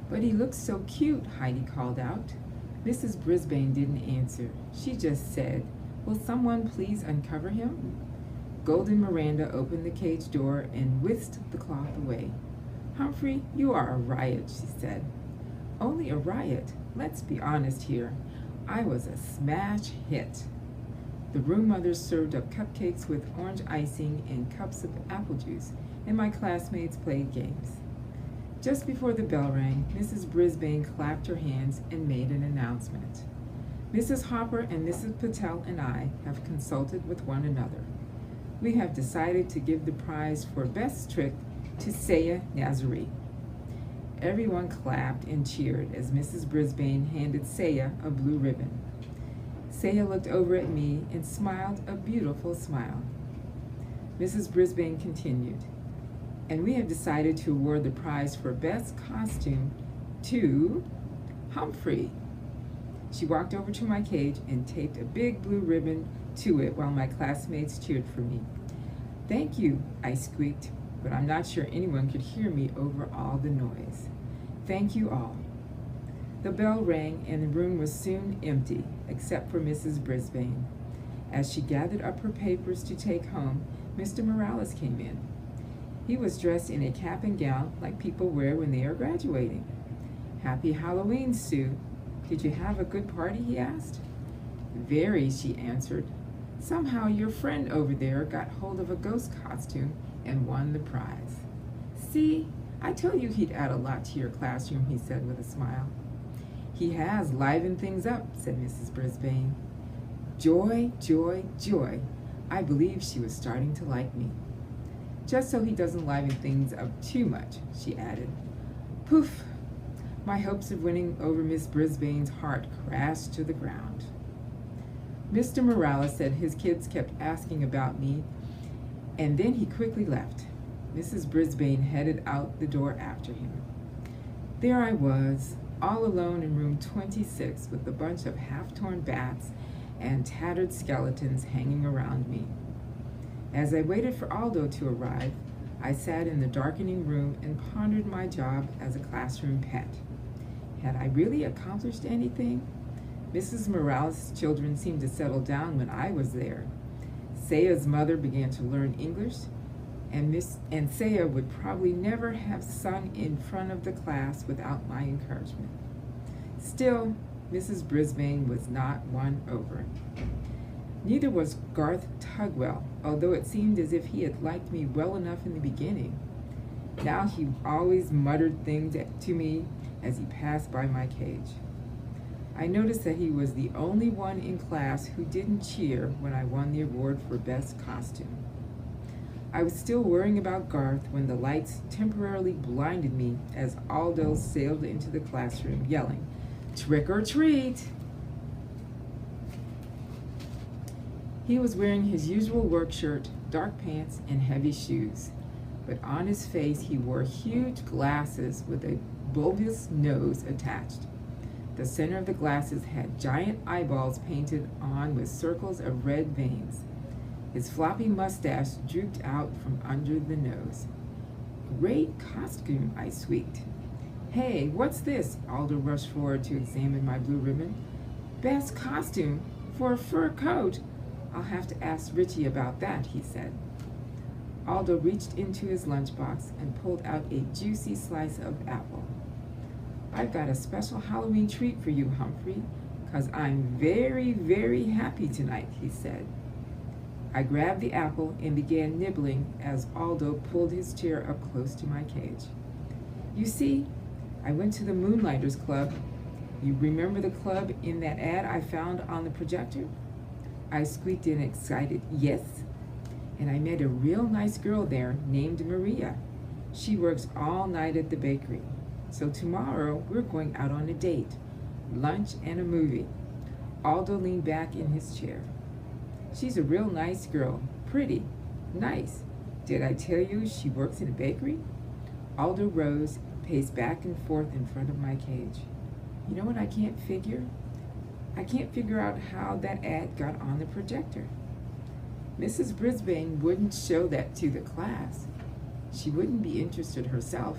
"But he looks so cute," Heidi called out. Mrs. Brisbane didn't answer. She just said, "Will someone please uncover him?" Golden Miranda opened the cage door and whisked the cloth away. "Humphrey, you are a riot," she said. "Only a riot. Let's be honest here. I was a smash hit." The room mothers served up cupcakes with orange icing and cups of apple juice, and my classmates played games. Just before the bell rang, Mrs. Brisbane clapped her hands and made an announcement. "Mrs. Hopper and Mrs. Patel and I have consulted with one another. We have decided to give the prize for best trick to Saya Nazari." Everyone clapped and cheered as Mrs. Brisbane handed Saya a blue ribbon. Saya looked over at me and smiled a beautiful smile. Mrs. Brisbane continued, "And we have decided to award the prize for best costume to Humphrey." She walked over to my cage and taped a big blue ribbon to it while my classmates cheered for me. "Thank you," I squeaked, but I'm not sure anyone could hear me over all the noise. "Thank you all." The bell rang and the room was soon empty, except for Mrs. Brisbane. As she gathered up her papers to take home, Mr. Morales came in. He was dressed in a cap and gown like people wear when they are graduating. "Happy Halloween, Sue. Did you have a good party?" he asked. "Very," she answered. "Somehow your friend over there got hold of a ghost costume and won the prize." "See, I told you he'd add a lot to your classroom," he said with a smile. "He has livened things up," said Mrs. Brisbane. Joy, joy, joy. I believe she was starting to like me. "Just so he doesn't liven things up too much," she added. Poof! My hopes of winning over Miss Brisbane's heart crashed to the ground. Mr. Morales said his kids kept asking about me, and then he quickly left. Mrs. Brisbane headed out the door after him. There I was, all alone in room 26 with a bunch of half-torn bats and tattered skeletons hanging around me. As I waited for Aldo to arrive, I sat in the darkening room and pondered my job as a classroom pet. Had I really accomplished anything? Mrs. Morales' children seemed to settle down when I was there. Saya's mother began to learn English, and Saya would probably never have sung in front of the class without my encouragement. Still, Mrs. Brisbane was not won over. Neither was Garth Tugwell, although it seemed as if he had liked me well enough in the beginning. Now he always muttered things to me as he passed by my cage. I noticed that he was the only one in class who didn't cheer when I won the award for best costume. I was still worrying about Garth when the lights temporarily blinded me as Aldo sailed into the classroom yelling, "Trick or treat!" He was wearing his usual work shirt, dark pants, and heavy shoes. But on his face he wore huge glasses with a bulbous nose attached. The center of the glasses had giant eyeballs painted on with circles of red veins. His floppy mustache drooped out from under the nose. "Great costume," I squeaked. "Hey, what's this?" Aldo rushed forward to examine my blue ribbon. "Best costume for a fur coat. I'll have to ask Richie about that," he said. Aldo reached into his lunchbox and pulled out a juicy slice of apple. "I've got a special Halloween treat for you, Humphrey, 'cause I'm very, very happy tonight," he said. I grabbed the apple and began nibbling as Aldo pulled his chair up close to my cage. "You see, I went to the Moonlighters Club. You remember the club in that ad I found on the projector?" I squeaked in excited yes. "And I met a real nice girl there named Maria. She works all night at the bakery. So tomorrow we're going out on a date, lunch and a movie." Aldo leaned back in his chair. "She's a real nice girl, pretty, nice. Did I tell you she works in a bakery?" Aldo rose, paced back and forth in front of my cage. "You know what I can't figure? I can't figure out how that ad got on the projector. Mrs. Brisbane wouldn't show that to the class. She wouldn't be interested herself.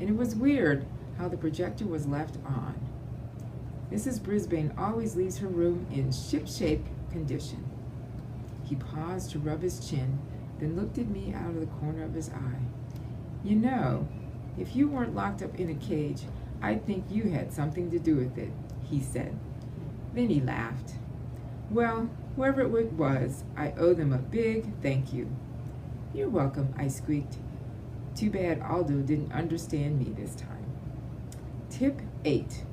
And it was weird how the projector was left on. Mrs. Brisbane always leaves her room in ship-shape condition. He paused to rub his chin, then looked at me out of the corner of his eye. You know, if you weren't locked up in a cage, I'd think you had something to do with it, he said. Then he laughed. Well, whoever it was, I owe them a big thank you. You're welcome, I squeaked. Too bad Aldo didn't understand me this time. Tip 8.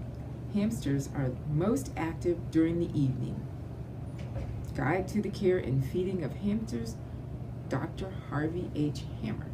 Hamsters are most active during the evening. Guide to the Care and Feeding of Hamsters, Dr. Harvey H. Hammer.